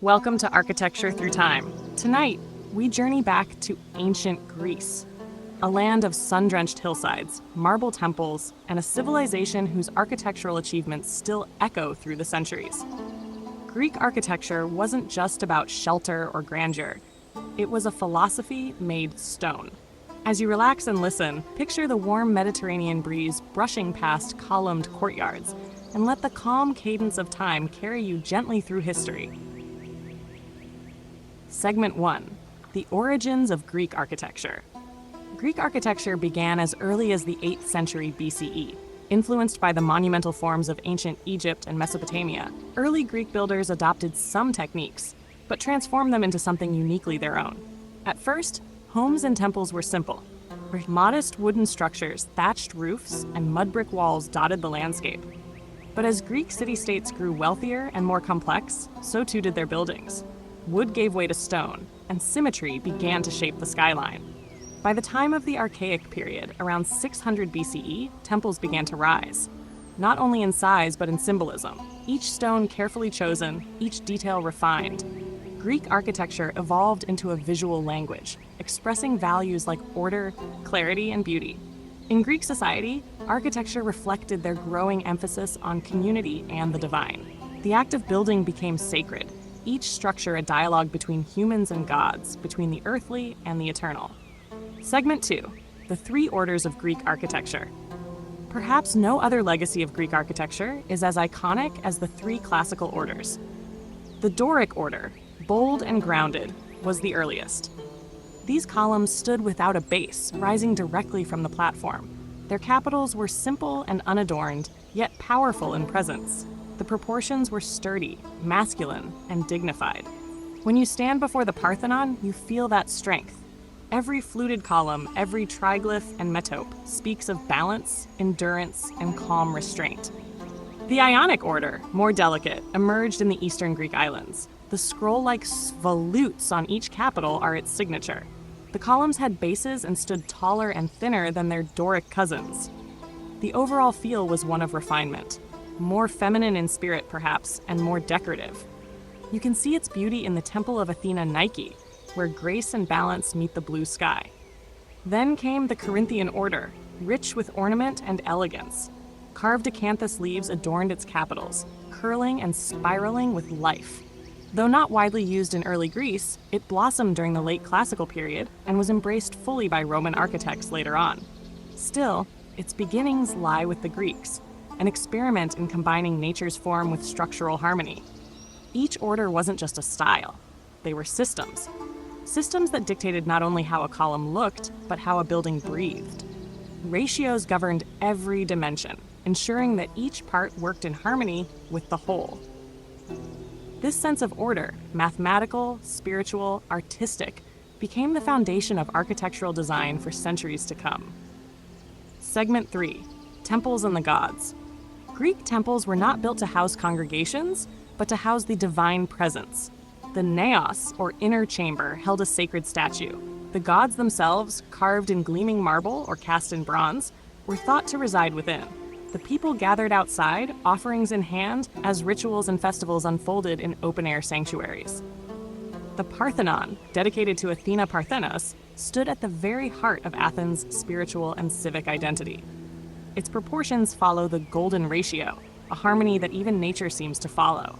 Welcome to Architecture Through Time. Tonight, we journey back to ancient Greece, a land of sun-drenched hillsides, marble temples, and a civilization whose architectural achievements still echo through the centuries. Greek architecture wasn't just about shelter or grandeur. It was a philosophy made stone. As you relax and listen, picture the warm Mediterranean breeze brushing past columned courtyards, and let the calm cadence of time carry you gently through history. Segment 1. The Origins of Greek Architecture. Greek architecture began as early as the 8th century BCE. Influenced by the monumental forms of ancient Egypt and Mesopotamia, early Greek builders adopted some techniques, but transformed them into something uniquely their own. At first, homes and temples were simple. Modest wooden structures, thatched roofs, and mud brick walls dotted the landscape. But as Greek city-states grew wealthier and more complex, so too did their buildings. Wood gave way to stone, and symmetry began to shape the skyline. By the time of the Archaic period, around 600 BCE, temples began to rise. Not only in size, but in symbolism. Each stone carefully chosen, each detail refined. Greek architecture evolved into a visual language, expressing values like order, clarity, and beauty. In Greek society, architecture reflected their growing emphasis on community and the divine. The act of building became sacred, each structure a dialogue between humans and gods, between the earthly and the eternal. Segment 2. The Three Orders of Greek Architecture. Perhaps no other legacy of Greek architecture is as iconic as the three classical orders. The Doric order, bold and grounded, was the earliest. These columns stood without a base, rising directly from the platform. Their capitals were simple and unadorned, yet powerful in presence. The proportions were sturdy, masculine, and dignified. When you stand before the Parthenon, you feel that strength. Every fluted column, every triglyph and metope speaks of balance, endurance, and calm restraint. The Ionic order, more delicate, emerged in the eastern Greek islands. The scroll-like volutes on each capital are its signature. The columns had bases and stood taller and thinner than their Doric cousins. The overall feel was one of refinement. More feminine in spirit, perhaps, and more decorative. You can see its beauty in the Temple of Athena Nike, where grace and balance meet the blue sky. Then came the Corinthian order, rich with ornament and elegance. Carved acanthus leaves adorned its capitals, curling and spiraling with life. Though not widely used in early Greece, it blossomed during the late classical period and was embraced fully by Roman architects later on. Still, its beginnings lie with the Greeks, an experiment in combining nature's form with structural harmony. Each order wasn't just a style, they were systems. Systems that dictated not only how a column looked, but how a building breathed. Ratios governed every dimension, ensuring that each part worked in harmony with the whole. This sense of order, mathematical, spiritual, artistic, became the foundation of architectural design for centuries to come. Segment 3. Temples and the Gods. Greek temples were not built to house congregations, but to house the divine presence. The naos, or inner chamber, held a sacred statue. The gods themselves, carved in gleaming marble or cast in bronze, were thought to reside within. The people gathered outside, offerings in hand, as rituals and festivals unfolded in open-air sanctuaries. The Parthenon, dedicated to Athena Parthenos, stood at the very heart of Athens' spiritual and civic identity. Its proportions follow the golden ratio, a harmony that even nature seems to follow.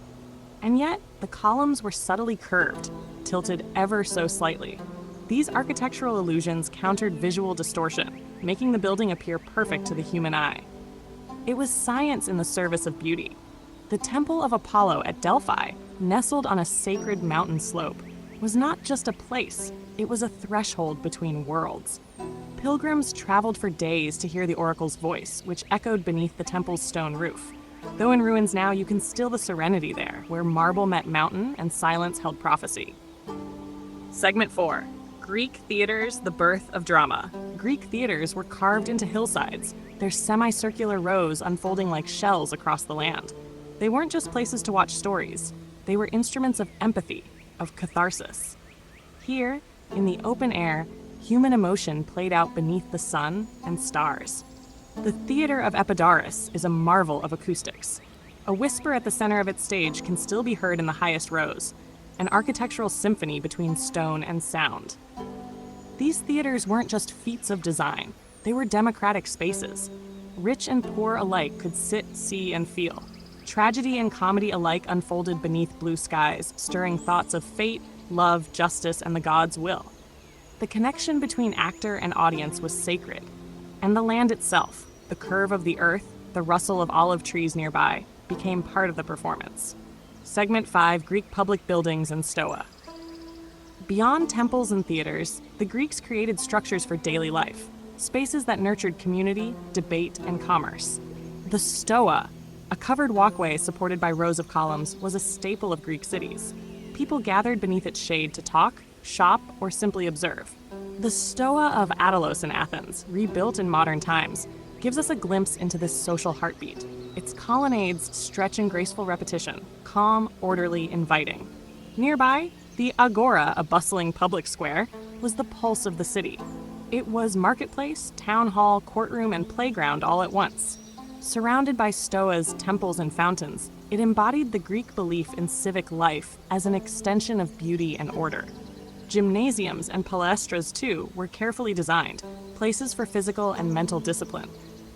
And yet, the columns were subtly curved, tilted ever so slightly. These architectural illusions countered visual distortion, making the building appear perfect to the human eye. It was science in the service of beauty. The Temple of Apollo at Delphi, nestled on a sacred mountain slope, was not just a place, it was a threshold between worlds. Pilgrims traveled for days to hear the oracle's voice, which echoed beneath the temple's stone roof. Though in ruins now, you can still the serenity there, where marble met mountain and silence held prophecy. Segment 4. Greek theaters, the birth of drama. Greek theaters were carved into hillsides, their semicircular rows unfolding like shells across the land. They weren't just places to watch stories. They were instruments of empathy, of catharsis. Here, in the open air, human emotion played out beneath the sun and stars. The Theater of Epidaurus is a marvel of acoustics. A whisper at the center of its stage can still be heard in the highest rows. an architectural symphony between stone and sound. These theaters weren't just feats of design, they were democratic spaces. Rich and poor alike could sit, see, and feel. Tragedy and comedy alike unfolded beneath blue skies, stirring thoughts of fate, love, justice, and the gods' will. The connection between actor and audience was sacred, and the land itself, the curve of the earth, the rustle of olive trees nearby, became part of the performance. Segment 5, Greek Public Buildings and Stoa. Beyond temples and theaters, the Greeks created structures for daily life, spaces that nurtured community, debate, and commerce. The Stoa, a covered walkway supported by rows of columns, was a staple of Greek cities. People gathered beneath its shade to talk, shop, or simply observe. The Stoa of Attalos in Athens, rebuilt in modern times, gives us a glimpse into this social heartbeat. Its colonnades stretch in graceful repetition, calm, orderly, inviting. Nearby, the Agora, a bustling public square, was the pulse of the city. It was marketplace, town hall, courtroom, and playground all at once. Surrounded by stoas, temples, and fountains, it embodied the Greek belief in civic life as an extension of beauty and order. Gymnasiums and palaestras, too, were carefully designed, places for physical and mental discipline.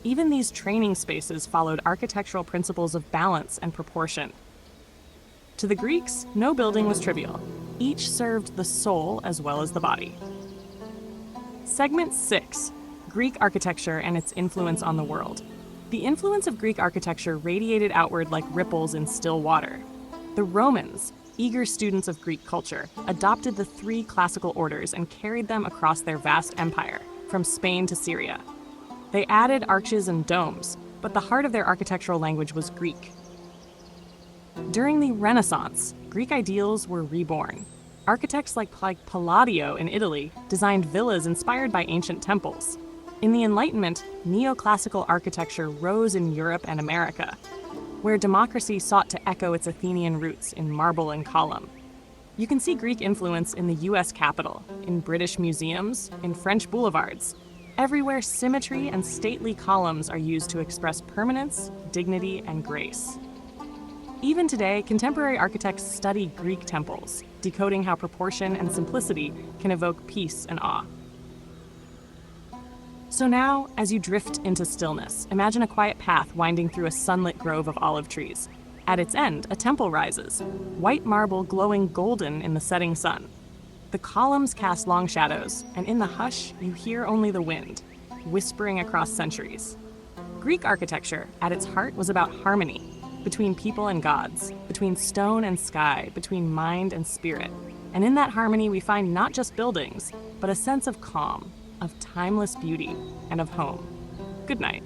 Even these training spaces followed architectural principles of balance and proportion. To the Greeks, no building was trivial. Each served the soul as well as the body. Segment 6, Greek Architecture and its Influence on the World. The influence of Greek architecture radiated outward like ripples in still water. The Romans, eager students of Greek culture, adopted the three classical orders and carried them across their vast empire, from Spain to Syria. They added arches and domes, but the heart of their architectural language was Greek. During the Renaissance, Greek ideals were reborn. Architects like Palladio in Italy designed villas inspired by ancient temples. In the Enlightenment, neoclassical architecture rose in Europe and America, where democracy sought to echo its Athenian roots in marble and column. You can see Greek influence in the US Capitol, in British museums, in French boulevards. Everywhere, symmetry and stately columns are used to express permanence, dignity, and grace. Even today, contemporary architects study Greek temples, decoding how proportion and simplicity can evoke peace and awe. So now, as you drift into stillness, imagine a quiet path winding through a sunlit grove of olive trees. At its end, a temple rises, white marble glowing golden in the setting sun. The columns cast long shadows, and in the hush, you hear only the wind, whispering across centuries. Greek architecture, at its heart, was about harmony, between people and gods, between stone and sky, between mind and spirit. And in that harmony, we find not just buildings, but a sense of calm, of timeless beauty, and of home. Good night.